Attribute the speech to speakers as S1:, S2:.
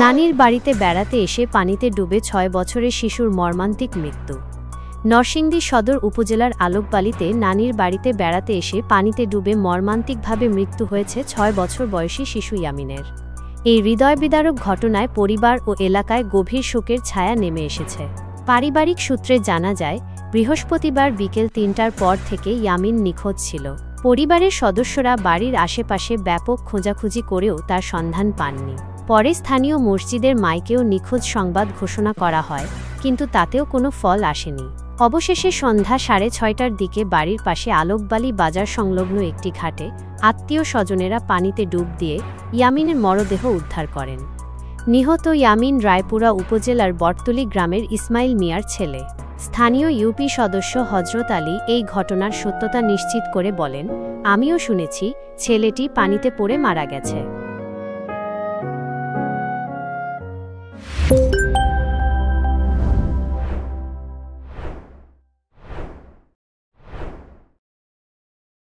S1: নানির বাড়িতে বেড়াতে এসে পানিতে ডুবে ৬ বছরের শিশুর মর্মান্তিক মৃত্যু। নরসিংদী সদর উপজেলার আলোকবালিতে নানির বাড়িতে বেড়াতে এসে পানিতে ডুবে মর্মান্তিকভাবে মৃত্যু হয়েছে ৬ বছর বয়সী শিশু ইয়ামিনের। এই হৃদয়বিদারক ঘটনায় পরিবার ও এলাকায় গভীর শোকের ছায়া নেমে এসেছে। পারিবারিক সূত্রে জানা যায়, বৃহস্পতিবার বিকেল ৩টার পর থেকে ইয়ামিন নিখোঁজ ছিল। পরিবারের সদস্যরা বাড়ির আশেপাশে ব্যাপক খোঁজাখুঁজি করেও তার সন্ধান পাননি। পরে স্থানীয় মসজিদের মাইকেও নিখোঁজ সংবাদ ঘোষণা করা হয়, কিন্তু তাতেও কোনো ফল আসেনি। অবশেষে সন্ধ্যা 6:30টার দিকে বাড়ির পাশে আলোকবালি বাজার সংলগ্ন একটি ঘাটে আত্মীয় স্বজনেরা পানিতে ডুব দিয়ে ইয়ামিনের মরদেহ উদ্ধার করেন। নিহত ইয়ামিন রায়পুরা উপজেলার বটতলী গ্রামের ইসমাইল মিয়ার ছেলে। স্থানীয় ইউপি সদস্য হযরত আলী এই ঘটনার সত্যতা নিশ্চিত করে বলেন, আমিও শুনেছি ছেলেটি পানিতে পড়ে মারা গেছে।